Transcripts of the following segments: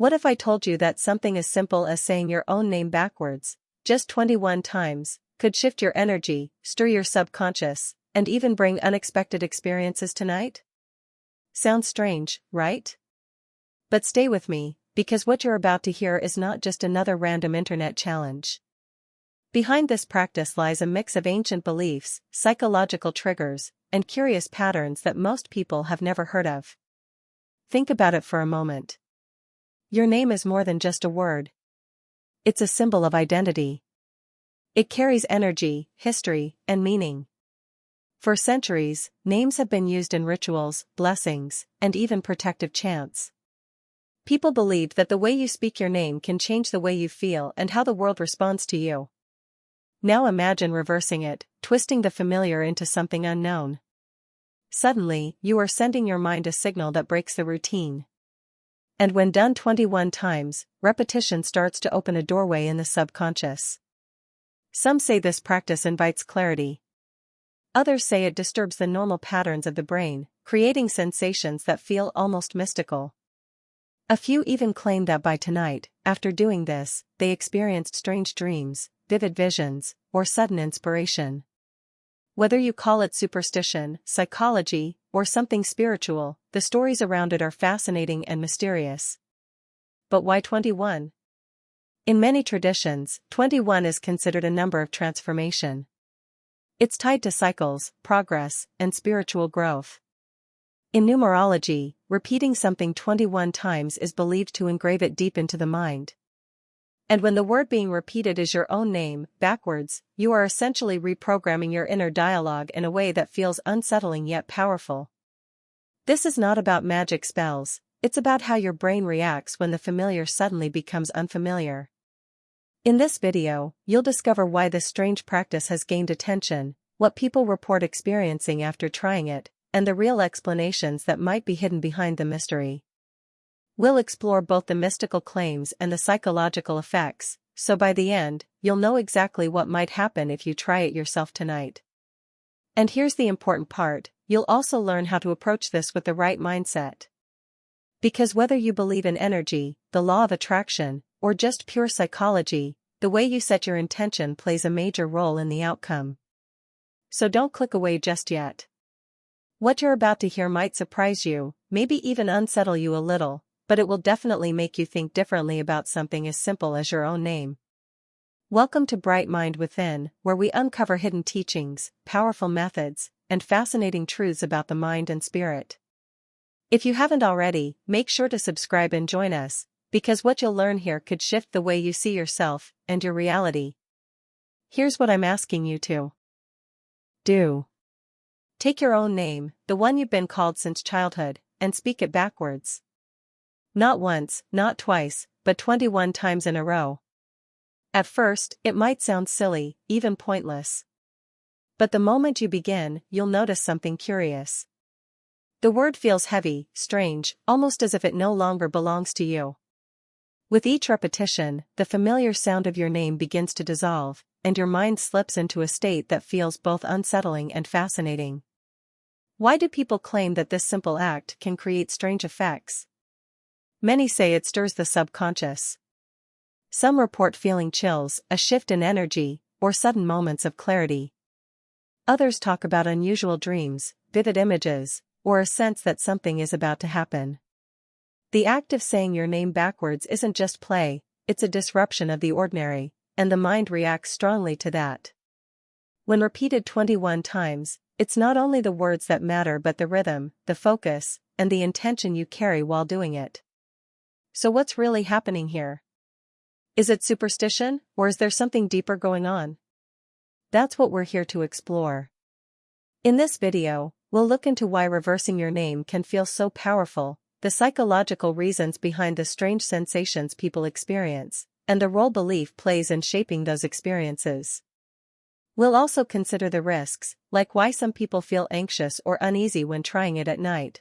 What if I told you that something as simple as saying your own name backwards, just 21 times, could shift your energy, stir your subconscious, and even bring unexpected experiences tonight? Sounds strange, right? But stay with me, because what you're about to hear is not just another random internet challenge. Behind this practice lies a mix of ancient beliefs, psychological triggers, and curious patterns that most people have never heard of. Think about it for a moment. Your name is more than just a word. It's a symbol of identity. It carries energy, history, and meaning. For centuries, names have been used in rituals, blessings, and even protective chants. People believed that the way you speak your name can change the way you feel and how the world responds to you. Now imagine reversing it, twisting the familiar into something unknown. Suddenly, you are sending your mind a signal that breaks the routine. And when done 21 times, repetition starts to open a doorway in the subconscious. Some say this practice invites clarity. Others say it disturbs the normal patterns of the brain, creating sensations that feel almost mystical. A few even claim that by tonight, after doing this, they experienced strange dreams, vivid visions, or sudden inspiration. Whether you call it superstition, psychology, or something spiritual, the stories around it are fascinating and mysterious. But why 21? In many traditions, 21 is considered a number of transformation. It's tied to cycles, progress, and spiritual growth. In numerology, repeating something 21 times is believed to engrave it deep into the mind. And when the word being repeated is your own name, backwards, you are essentially reprogramming your inner dialogue in a way that feels unsettling yet powerful. This is not about magic spells, it's about how your brain reacts when the familiar suddenly becomes unfamiliar. In this video, you'll discover why this strange practice has gained attention, what people report experiencing after trying it, and the real explanations that might be hidden behind the mystery. We'll explore both the mystical claims and the psychological effects, so by the end, you'll know exactly what might happen if you try it yourself tonight. And here's the important part, you'll also learn how to approach this with the right mindset. Because whether you believe in energy, the law of attraction, or just pure psychology, the way you set your intention plays a major role in the outcome. So don't click away just yet. What you're about to hear might surprise you, maybe even unsettle you a little, but it will definitely make you think differently about something as simple as your own name. Welcome to Bright Mind Within, where we uncover hidden teachings, powerful methods, and fascinating truths about the mind and spirit. If you haven't already, make sure to subscribe and join us, because what you'll learn here could shift the way you see yourself and your reality. Here's what I'm asking you to do. Take your own name, the one you've been called since childhood, and speak it backwards. Not once, not twice, but 21 times in a row. At first, it might sound silly, even pointless. But the moment you begin, you'll notice something curious. The word feels heavy, strange, almost as if it no longer belongs to you. With each repetition, the familiar sound of your name begins to dissolve, and your mind slips into a state that feels both unsettling and fascinating. Why do people claim that this simple act can create strange effects? Many say it stirs the subconscious. Some report feeling chills, a shift in energy, or sudden moments of clarity. Others talk about unusual dreams, vivid images, or a sense that something is about to happen. The act of saying your name backwards isn't just play, it's a disruption of the ordinary, and the mind reacts strongly to that. When repeated 21 times, it's not only the words that matter but the rhythm, the focus, and the intention you carry while doing it. So what's really happening here? Is it superstition, or is there something deeper going on? That's what we're here to explore. In this video, we'll look into why reversing your name can feel so powerful, the psychological reasons behind the strange sensations people experience, and the role belief plays in shaping those experiences. We'll also consider the risks, like why some people feel anxious or uneasy when trying it at night.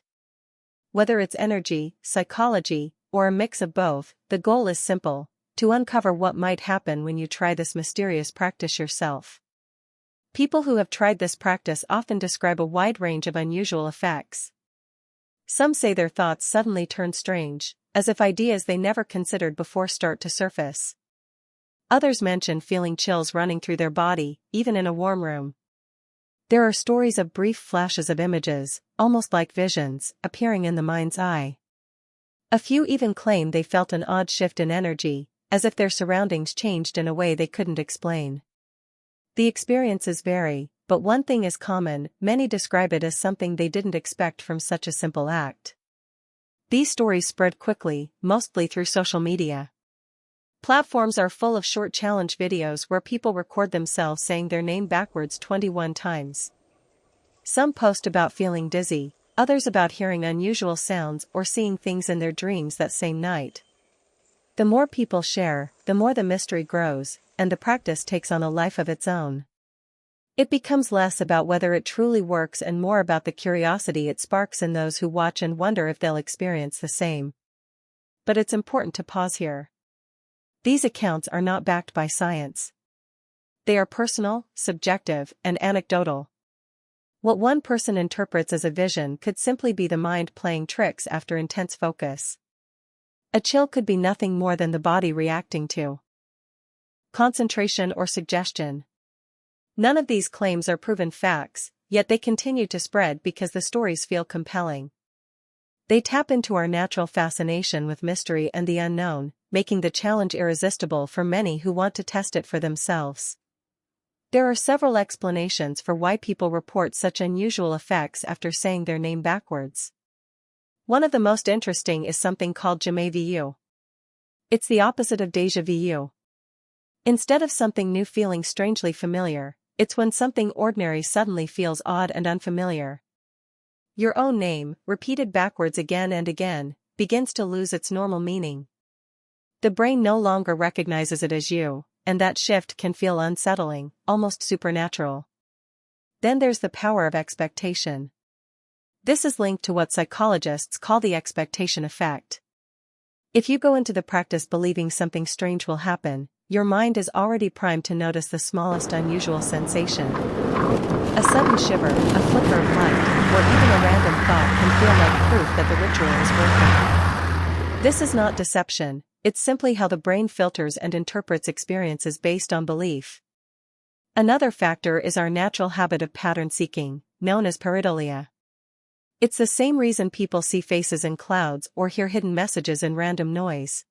Whether it's energy, psychology, or a mix of both, the goal is simple: to uncover what might happen when you try this mysterious practice yourself. People who have tried this practice often describe a wide range of unusual effects. Some say their thoughts suddenly turn strange, as if ideas they never considered before start to surface. Others mention feeling chills running through their body, even in a warm room. There are stories of brief flashes of images, almost like visions, appearing in the mind's eye. A few even claim they felt an odd shift in energy, as if their surroundings changed in a way they couldn't explain. The experiences vary, but one thing is common: many describe it as something they didn't expect from such a simple act. These stories spread quickly, mostly through social media. Platforms are full of short challenge videos where people record themselves saying their name backwards 21 times. Some post about feeling dizzy, others about hearing unusual sounds or seeing things in their dreams that same night. The more people share, the more the mystery grows, and the practice takes on a life of its own. It becomes less about whether it truly works and more about the curiosity it sparks in those who watch and wonder if they'll experience the same. But it's important to pause here. These accounts are not backed by science. They are personal, subjective, and anecdotal. What one person interprets as a vision could simply be the mind playing tricks after intense focus. A chill could be nothing more than the body reacting to concentration or suggestion. None of these claims are proven facts, yet they continue to spread because the stories feel compelling. They tap into our natural fascination with mystery and the unknown, making the challenge irresistible for many who want to test it for themselves. There are several explanations for why people report such unusual effects after saying their name backwards. One of the most interesting is something called jamais vu. It's the opposite of déjà vu. Instead of something new feeling strangely familiar, it's when something ordinary suddenly feels odd and unfamiliar. Your own name, repeated backwards again and again, begins to lose its normal meaning. The brain no longer recognizes it as you, and that shift can feel unsettling, almost supernatural. Then there's the power of expectation. This is linked to what psychologists call the expectation effect. If you go into the practice believing something strange will happen, your mind is already primed to notice the smallest unusual sensation. A sudden shiver, a flicker of light, or even a random thought can feel like proof that the ritual is working. This is not deception, it's simply how the brain filters and interprets experiences based on belief. Another factor is our natural habit of pattern seeking, known as pareidolia. It's the same reason people see faces in clouds or hear hidden messages in random noise.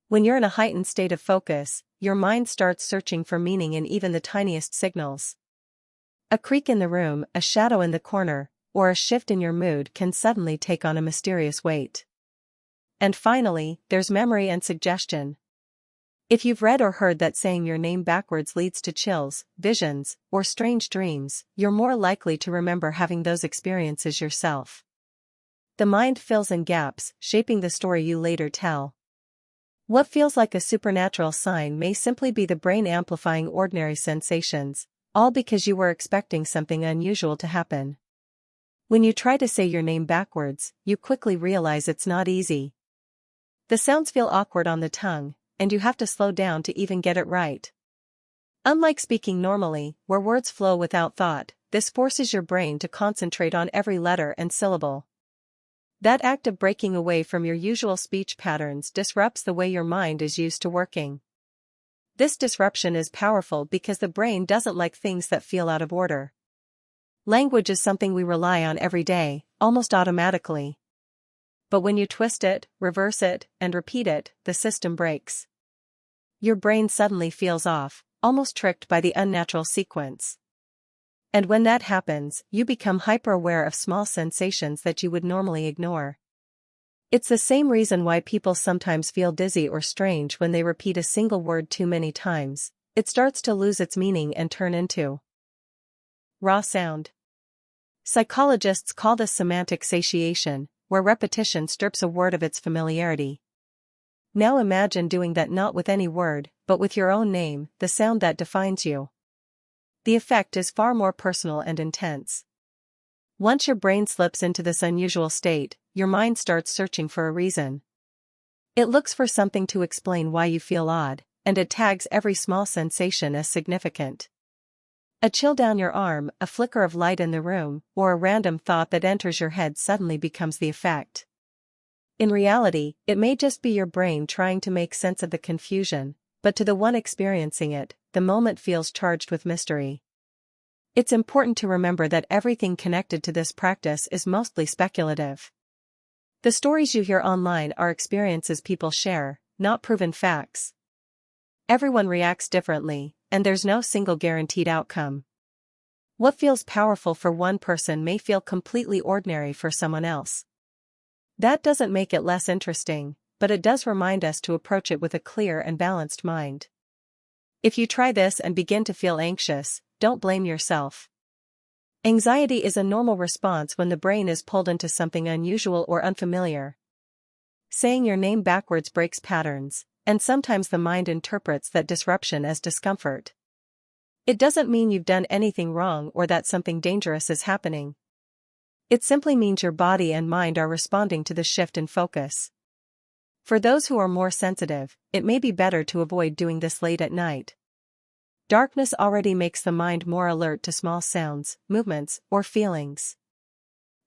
When you're in a heightened state of focus, your mind starts searching for meaning in even the tiniest signals. A creak in the room, a shadow in the corner, or a shift in your mood can suddenly take on a mysterious weight. And finally, there's memory and suggestion. If you've read or heard that saying your name backwards leads to chills, visions, or strange dreams, you're more likely to remember having those experiences yourself. The mind fills in gaps, shaping the story you later tell. What feels like a supernatural sign may simply be the brain amplifying ordinary sensations, all because you were expecting something unusual to happen. When you try to say your name backwards, you quickly realize it's not easy. The sounds feel awkward on the tongue, and you have to slow down to even get it right. Unlike speaking normally, where words flow without thought, this forces your brain to concentrate on every letter and syllable. That act of breaking away from your usual speech patterns disrupts the way your mind is used to working. This disruption is powerful because the brain doesn't like things that feel out of order. Language is something we rely on every day, almost automatically. But when you twist it, reverse it, and repeat it, the system breaks. Your brain suddenly feels off, almost tricked by the unnatural sequence. And when that happens, you become hyper-aware of small sensations that you would normally ignore. It's the same reason why people sometimes feel dizzy or strange when they repeat a single word too many times. It starts to lose its meaning and turn into raw sound. Psychologists call this semantic satiation, where repetition strips a word of its familiarity. Now imagine doing that not with any word, but with your own name, the sound that defines you. The effect is far more personal and intense. Once your brain slips into this unusual state, your mind starts searching for a reason. It looks for something to explain why you feel odd, and it tags every small sensation as significant. A chill down your arm, a flicker of light in the room, or a random thought that enters your head suddenly becomes the effect. In reality, it may just be your brain trying to make sense of the confusion, but to the one experiencing it, the moment feels charged with mystery. It's important to remember that everything connected to this practice is mostly speculative. The stories you hear online are experiences people share, not proven facts. Everyone reacts differently, and there's no single guaranteed outcome. What feels powerful for one person may feel completely ordinary for someone else. That doesn't make it less interesting, but it does remind us to approach it with a clear and balanced mind. If you try this and begin to feel anxious, don't blame yourself. Anxiety is a normal response when the brain is pulled into something unusual or unfamiliar. Saying your name backwards breaks patterns, and sometimes the mind interprets that disruption as discomfort. It doesn't mean you've done anything wrong or that something dangerous is happening. It simply means your body and mind are responding to the shift in focus. For those who are more sensitive, it may be better to avoid doing this late at night. Darkness already makes the mind more alert to small sounds, movements, or feelings.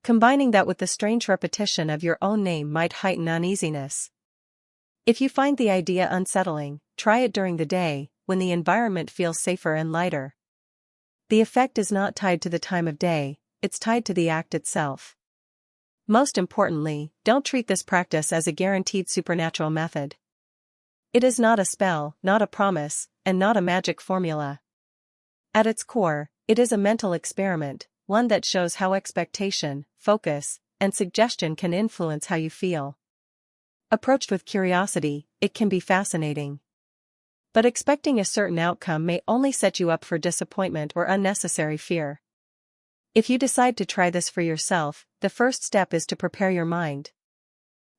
Combining that with the strange repetition of your own name might heighten uneasiness. If you find the idea unsettling, try it during the day, when the environment feels safer and lighter. The effect is not tied to the time of day, it's tied to the act itself. Most importantly, don't treat this practice as a guaranteed supernatural method. It is not a spell, not a promise, and not a magic formula. At its core, it is a mental experiment, one that shows how expectation, focus, and suggestion can influence how you feel. Approached with curiosity, it can be fascinating. But expecting a certain outcome may only set you up for disappointment or unnecessary fear. If you decide to try this for yourself, the first step is to prepare your mind.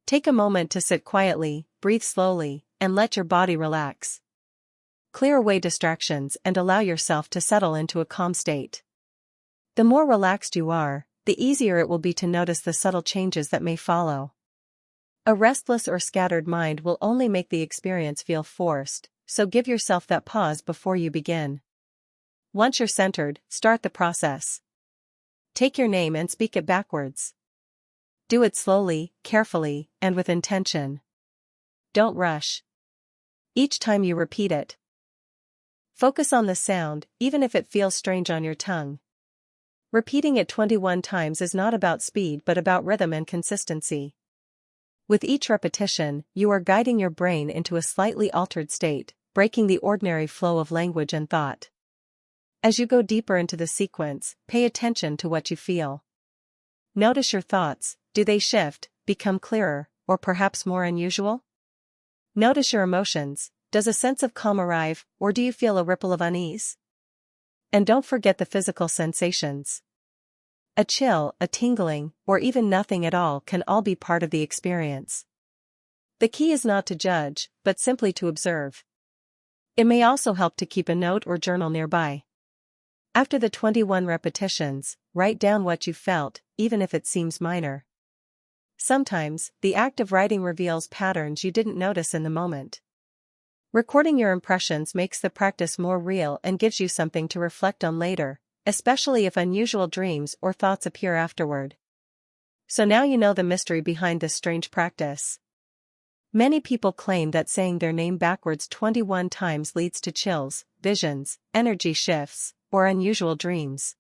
Take a moment to sit quietly, breathe slowly, and let your body relax. Clear away distractions and allow yourself to settle into a calm state. The more relaxed you are, the easier it will be to notice the subtle changes that may follow. A restless or scattered mind will only make the experience feel forced, so give yourself that pause before you begin. Once you're centered, start the process. Take your name and speak it backwards. Do it slowly, carefully, and with intention. Don't rush. Each time you repeat it, focus on the sound, even if it feels strange on your tongue. Repeating it 21 times is not about speed but about rhythm and consistency. With each repetition, you are guiding your brain into a slightly altered state, breaking the ordinary flow of language and thought. As you go deeper into the sequence, pay attention to what you feel. Notice your thoughts. Do they shift, become clearer, or perhaps more unusual? Notice your emotions. Does a sense of calm arrive, or do you feel a ripple of unease? And don't forget the physical sensations. A chill, a tingling, or even nothing at all can all be part of the experience. The key is not to judge, but simply to observe. It may also help to keep a note or journal nearby. After the 21 repetitions, write down what you felt, even if it seems minor. Sometimes, the act of writing reveals patterns you didn't notice in the moment. Recording your impressions makes the practice more real and gives you something to reflect on later, especially if unusual dreams or thoughts appear afterward. So now you know the mystery behind this strange practice. Many people claim that saying their name backwards 21 times leads to chills, visions, energy shifts, or unusual dreams.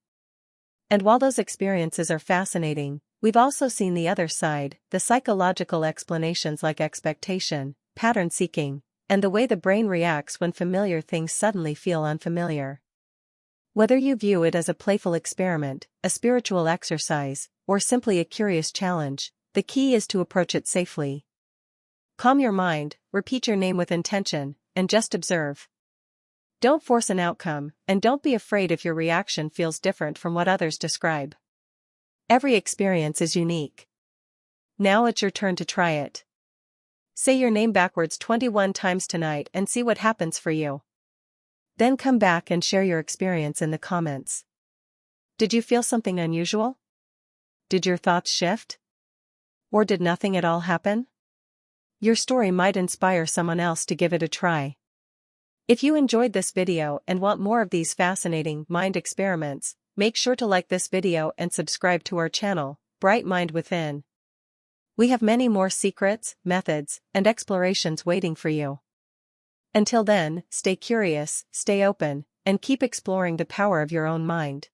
And while those experiences are fascinating, we've also seen the other side, the psychological explanations like expectation, pattern seeking, and the way the brain reacts when familiar things suddenly feel unfamiliar. Whether you view it as a playful experiment, a spiritual exercise, or simply a curious challenge, the key is to approach it safely. Calm your mind, repeat your name with intention, and just observe. Don't force an outcome, and don't be afraid if your reaction feels different from what others describe. Every experience is unique. Now it's your turn to try it. Say your name backwards 21 times tonight and see what happens for you. Then come back and share your experience in the comments. Did you feel something unusual? Did your thoughts shift? Or did nothing at all happen? Your story might inspire someone else to give it a try. If you enjoyed this video and want more of these fascinating mind experiments, make sure to like this video and subscribe to our channel, Bright Mind Within. We have many more secrets, methods, and explorations waiting for you. Until then, stay curious, stay open, and keep exploring the power of your own mind.